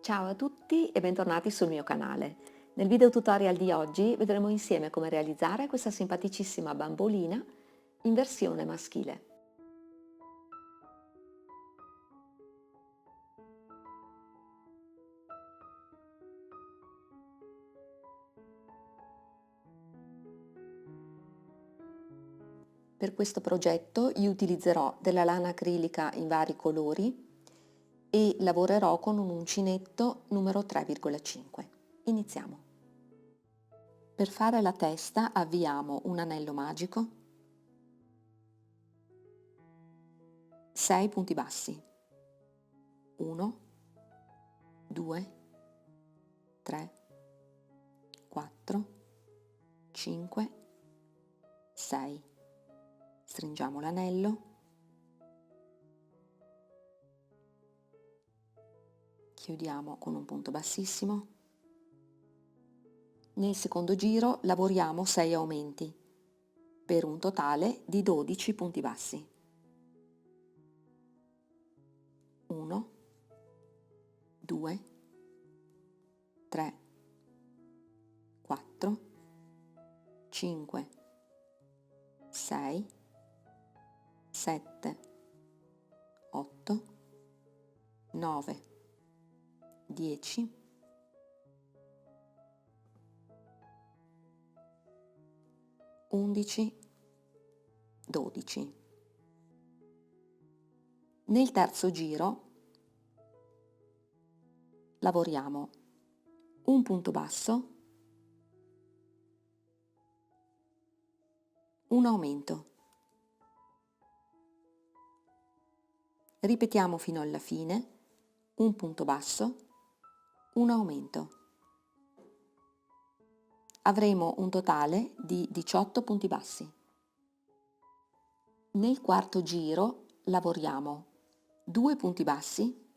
Ciao a tutti e bentornati sul mio canale. Nel video tutorial di oggi vedremo insieme come realizzare questa simpaticissima bambolina in versione maschile. Per questo progetto io utilizzerò della lana acrilica in vari colori e lavorerò con un uncinetto numero 3,5. Iniziamo. Per fare la testa avviamo un anello magico, 6 punti bassi, 1, 2, 3, 4, 5, 6. Stringiamo l'anello, chiudiamo con un punto bassissimo. Nel secondo giro lavoriamo 6 aumenti per un totale di 12 punti bassi. 1, 2, 3, 4, 5, 6, 7, 8, 9, 10, 11, 12. Nel terzo giro lavoriamo un punto basso, un aumento. Ripetiamo fino alla fine, un punto basso, un aumento. Avremo un totale di 18 punti bassi. Nel quarto giro lavoriamo 2 punti bassi,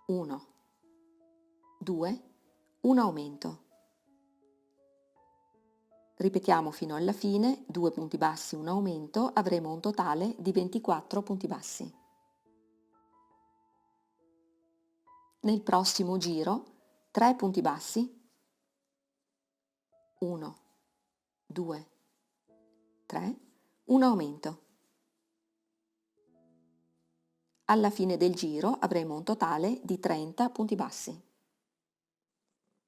1, 2, un aumento. Ripetiamo fino alla fine, 2 punti bassi, un aumento, avremo un totale di 24 punti bassi. Nel prossimo giro 3 punti bassi, 1, 2, 3, un aumento. Alla fine del giro avremo un totale di 30 punti bassi.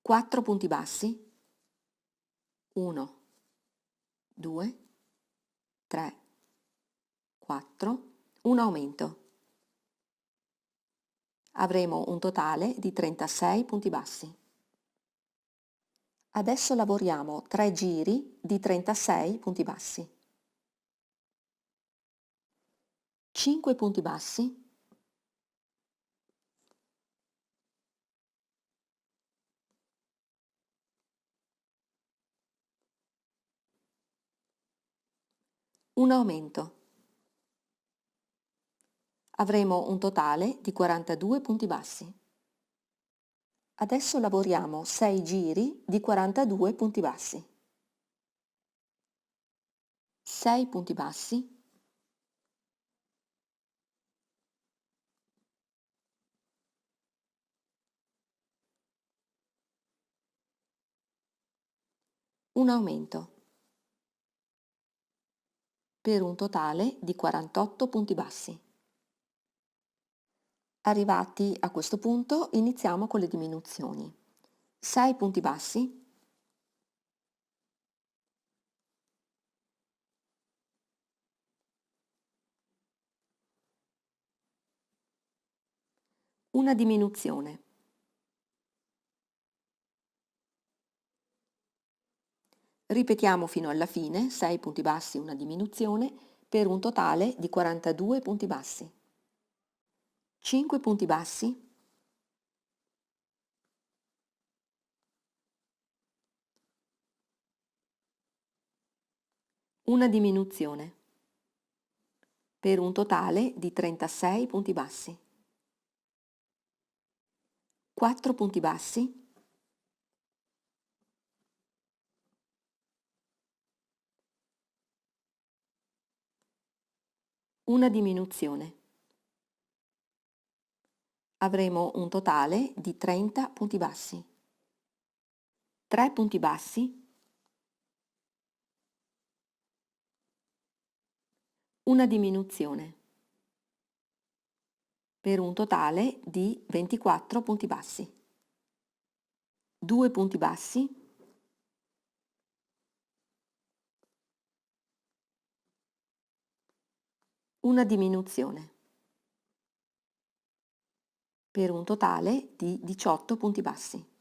4 punti bassi, 1, 2, 3, 4, un aumento. Avremo un totale di 36 punti bassi. Adesso lavoriamo 3 giri di 36 punti bassi. 5 punti bassi, un aumento. Avremo un totale di 42 punti bassi. Adesso lavoriamo 6 giri di 42 punti bassi. 6 punti bassi, un aumento, per un totale di 48 punti bassi. Arrivati a questo punto iniziamo con le diminuzioni. 6 punti bassi, una diminuzione. Ripetiamo fino alla fine, 6 punti bassi, una diminuzione, per un totale di 42 punti bassi. 5 punti bassi, una diminuzione, per un totale di 36 punti bassi. 4 punti bassi, una diminuzione. avremo un totale di 30 punti bassi. 3 punti bassi, una diminuzione, per un totale di 24 punti bassi. 2 punti bassi, una diminuzione, per un totale di 18 punti bassi.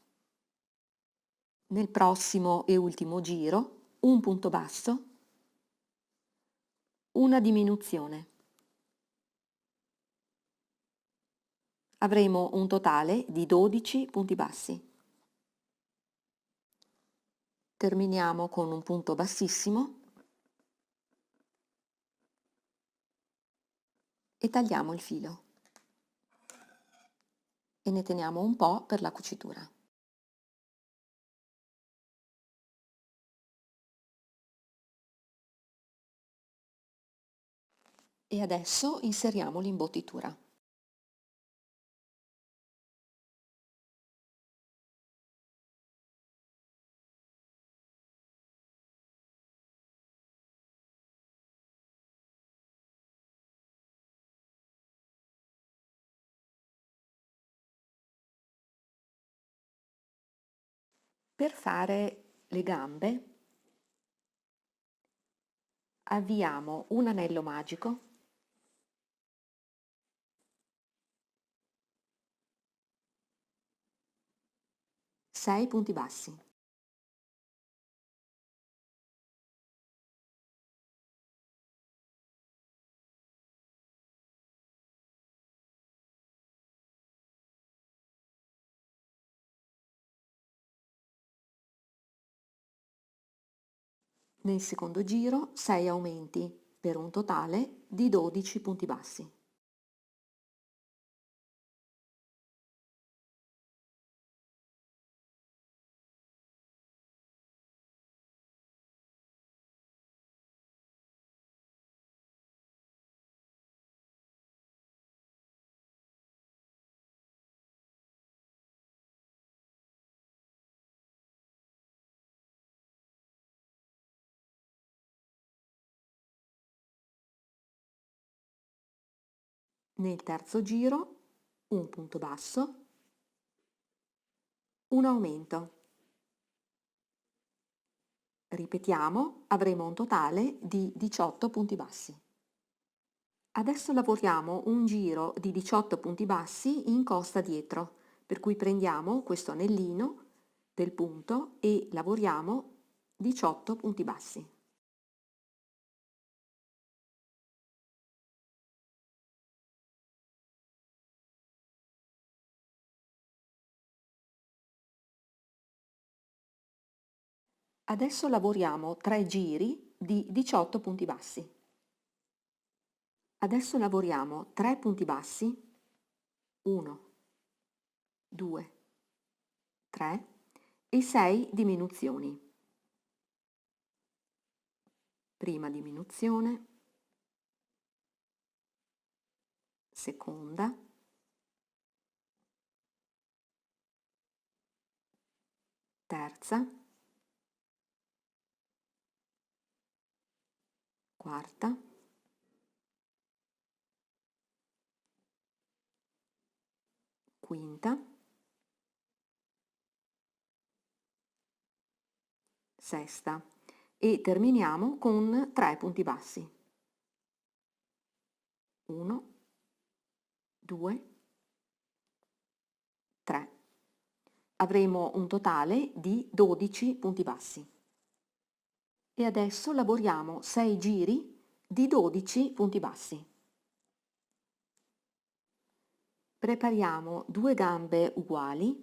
Nel prossimo e ultimo giro, un punto basso, una diminuzione. Avremo un totale di 12 punti bassi. Terminiamo con un punto bassissimo e tagliamo il filo e ne teniamo un po' per la cucitura. E adesso inseriamo l'imbottitura. Per fare le gambe avviamo un anello magico, 6 punti bassi. Nel secondo giro 6 aumenti per un totale di 12 punti bassi. Nel terzo giro un punto basso, un aumento. Ripetiamo, avremo un totale di 18 punti bassi. Adesso lavoriamo un giro di 18 punti bassi in costa dietro, per cui prendiamo questo anellino del punto e lavoriamo 18 punti bassi. Adesso lavoriamo 3 giri di 18 punti bassi. Adesso lavoriamo 3 punti bassi, 1, 2, 3 e 6 diminuzioni. Prima diminuzione, seconda, terza, quarta, quinta, sesta e terminiamo con 3 punti bassi. 1, 2, 3. Avremo un totale di 12 punti bassi. E adesso lavoriamo 6 giri di 12 punti bassi. Prepariamo 2 gambe uguali,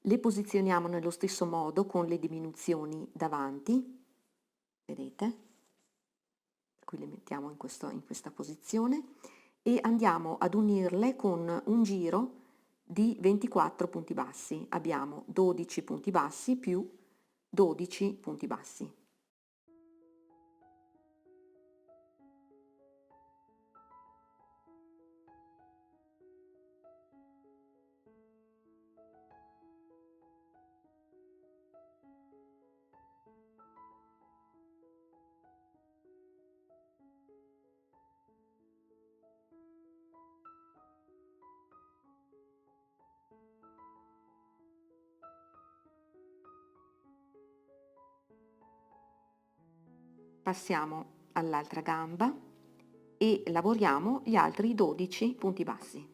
le posizioniamo nello stesso modo con le diminuzioni davanti, vedete? Qui le mettiamo in questa posizione e andiamo ad unirle con un giro di 24 punti bassi. Abbiamo 12 punti bassi più 12 punti bassi. Passiamo all'altra gamba e lavoriamo gli altri 12 punti bassi.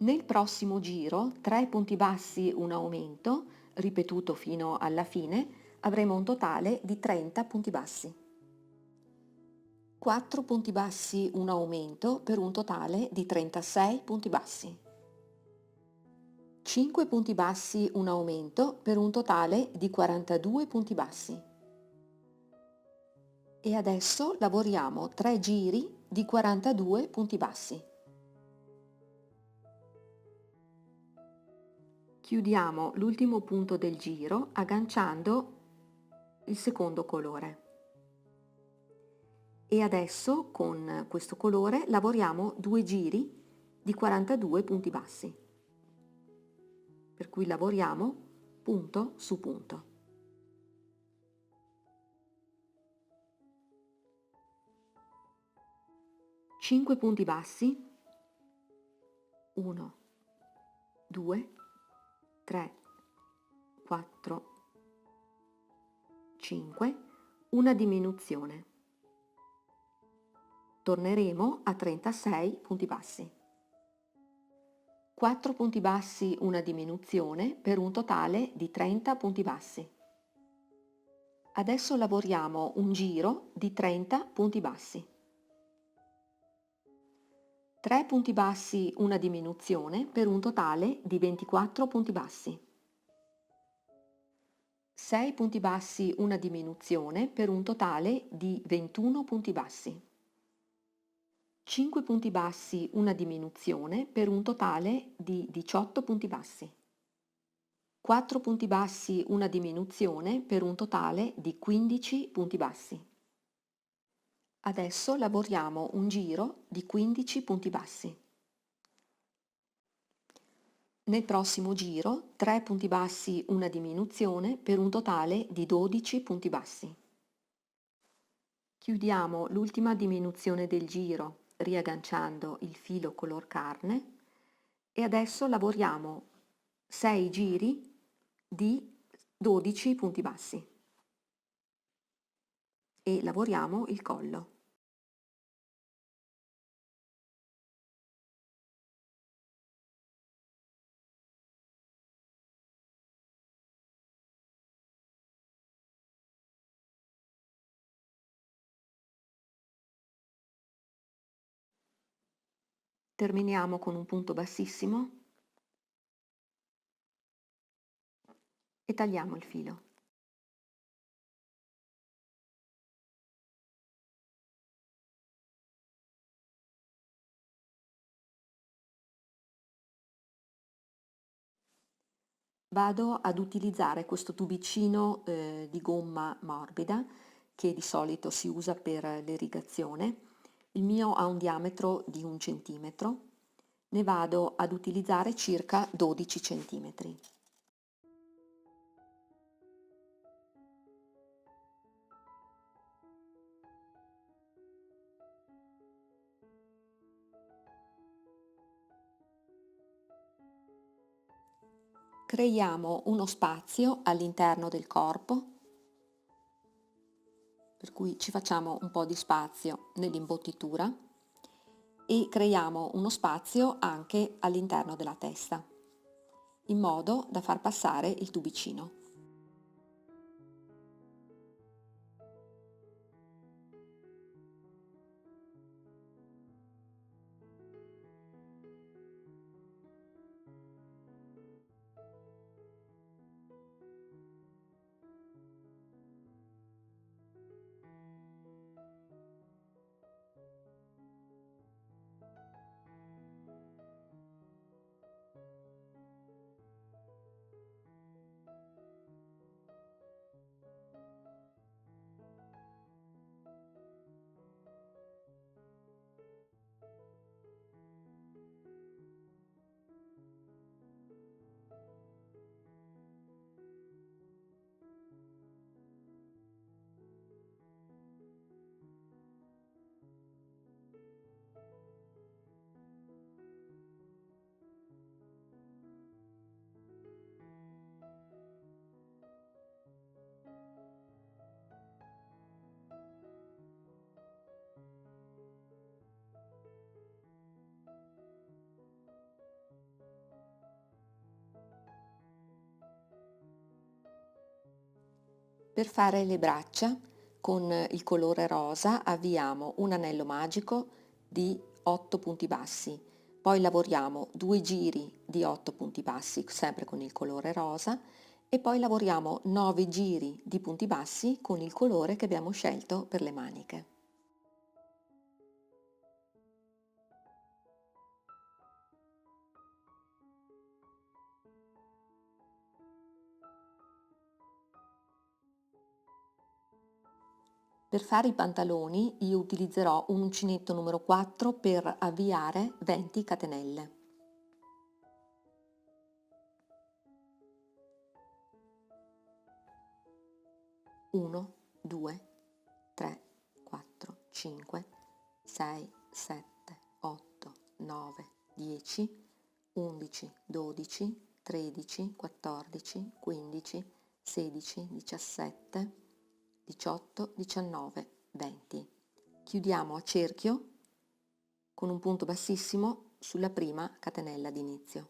Nel prossimo giro, 3 punti bassi, un aumento, ripetuto fino alla fine, avremo un totale di 30 punti bassi. 4 punti bassi, un aumento, per un totale di 36 punti bassi. 5 punti bassi, un aumento, per un totale di 42 punti bassi. E adesso lavoriamo 3 giri di 42 punti bassi. Chiudiamo l'ultimo punto del giro agganciando il secondo colore. E adesso con questo colore lavoriamo 2 giri di 42 punti bassi. Per cui lavoriamo punto su punto. Cinque punti bassi, 1, 2, 3, 4, 5, una diminuzione. Torneremo a 36 punti bassi. 4 punti bassi, una diminuzione, per un totale di 30 punti bassi. Adesso lavoriamo un giro di 30 punti bassi. 3 punti bassi, una diminuzione, per un totale di 24 punti bassi. 6 punti bassi, una diminuzione, per un totale di 21 punti bassi. 5 punti bassi, una diminuzione, per un totale di 18 punti bassi. 4 punti bassi, una diminuzione, per un totale di 15 punti bassi. Adesso lavoriamo un giro di 15 punti bassi. Nel prossimo giro 3 punti bassi, una diminuzione, per un totale di 12 punti bassi. Chiudiamo l'ultima diminuzione del giro riagganciando il filo color carne e adesso lavoriamo 6 giri di 12 punti bassi e lavoriamo il collo. Terminiamo con un punto bassissimo e tagliamo il filo. Vado ad utilizzare questo tubicino di gomma morbida che di solito si usa per l'irrigazione. Il mio ha un diametro di 1 centimetro, ne vado ad utilizzare circa 12 centimetri. Creiamo uno spazio all'interno del corpo, per cui ci facciamo un po' di spazio nell'imbottitura e creiamo uno spazio anche all'interno della testa, in modo da far passare il tubicino. Per fare le braccia con il colore rosa avviamo un anello magico di 8 punti bassi, poi lavoriamo 2 giri di 8 punti bassi sempre con il colore rosa e poi lavoriamo 9 giri di punti bassi con il colore che abbiamo scelto per le maniche. Per fare i pantaloni io utilizzerò un uncinetto numero 4 per avviare 20 catenelle. 1, 2, 3, 4, 5, 6, 7, 8, 9, 10, 11, 12, 13, 14, 15, 16, 17, 18, 19, 20. Chiudiamo a cerchio con un punto bassissimo sulla prima catenella d'inizio.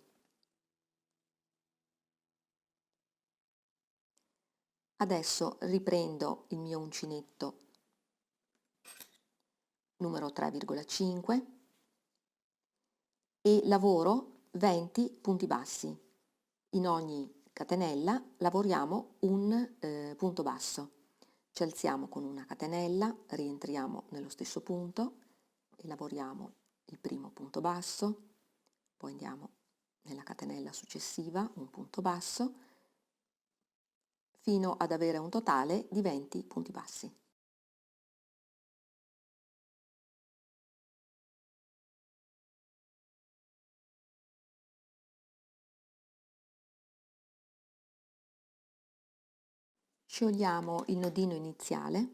Adesso riprendo il mio uncinetto numero 3,5 e lavoro 20 punti bassi. In ogni catenella lavoriamo un punto basso. Ci alziamo con una catenella, rientriamo nello stesso punto e lavoriamo il primo punto basso, poi andiamo nella catenella successiva, un punto basso, fino ad avere un totale di 20 punti bassi. Sciogliamo il nodino iniziale.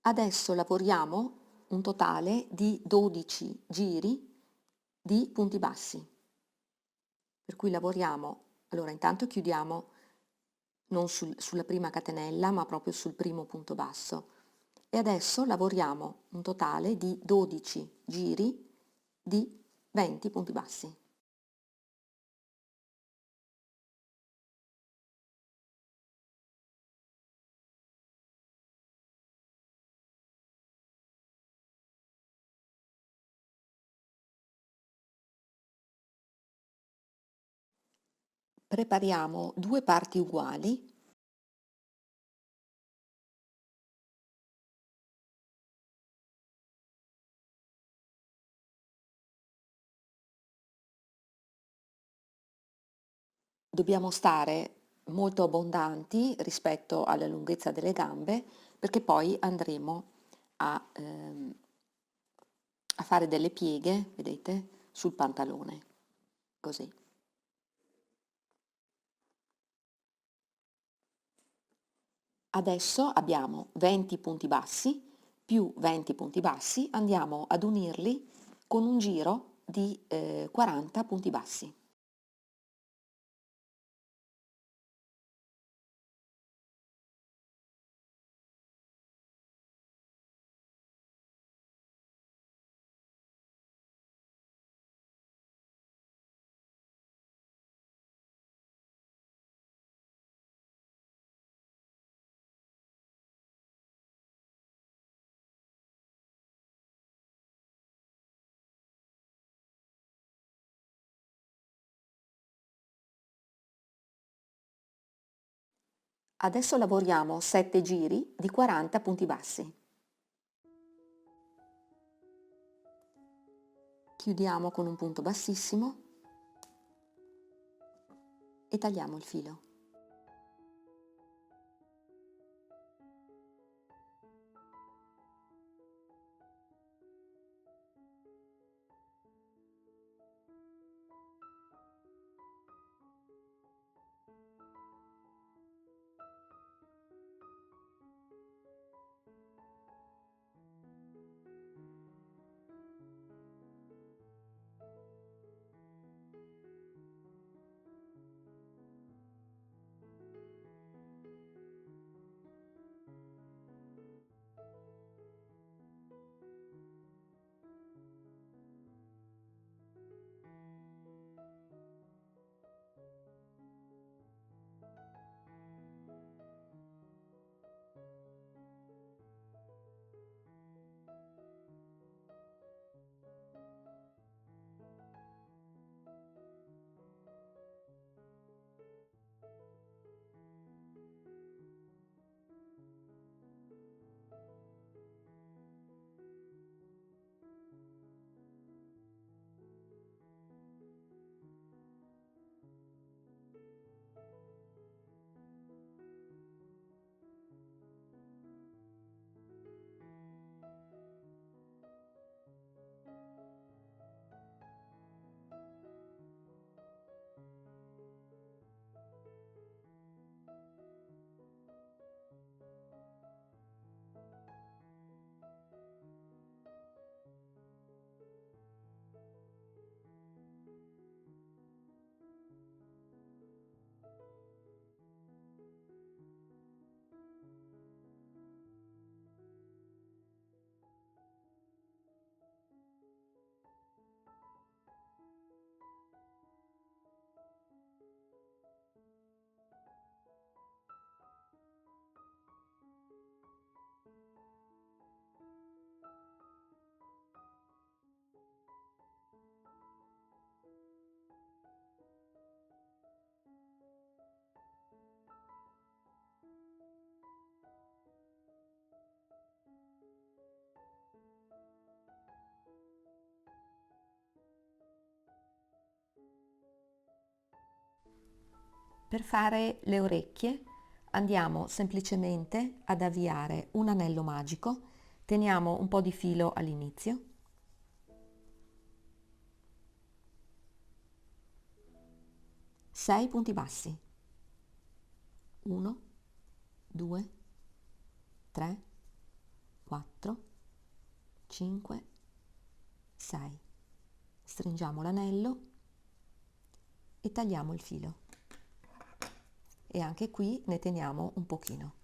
Adesso lavoriamo un totale di 12 giri di punti bassi. Per cui lavoriamo, allora intanto chiudiamo non sulla prima catenella ma proprio sul primo punto basso e adesso lavoriamo un totale di 12 giri di 20 punti bassi. Prepariamo due parti uguali. Dobbiamo stare molto abbondanti rispetto alla lunghezza delle gambe perché poi andremo a fare delle pieghe, vedete, sul pantalone, così. Adesso abbiamo 20 punti bassi più 20 punti bassi, andiamo ad unirli con un giro di 40 punti bassi. Adesso lavoriamo 7 giri di 40 punti bassi. Chiudiamo con un punto bassissimo e tagliamo il filo. Per fare le orecchie andiamo semplicemente ad avviare un anello magico, teniamo un po' di filo all'inizio, 6 punti bassi, 1, 2, 3, 4, 5, 6. Stringiamo l'anello e tagliamo il filo. E anche qui ne teniamo un pochino.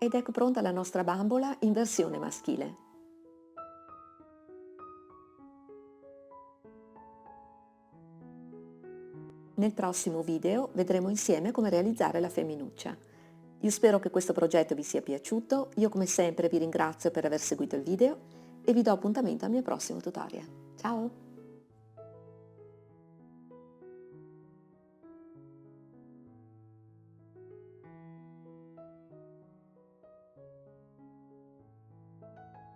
Ed ecco pronta la nostra bambola in versione maschile. Nel prossimo video vedremo insieme come realizzare la femminuccia. Io spero che questo progetto vi sia piaciuto, io come sempre vi ringrazio per aver seguito il video e vi do appuntamento al mio prossimo tutorial. Ciao!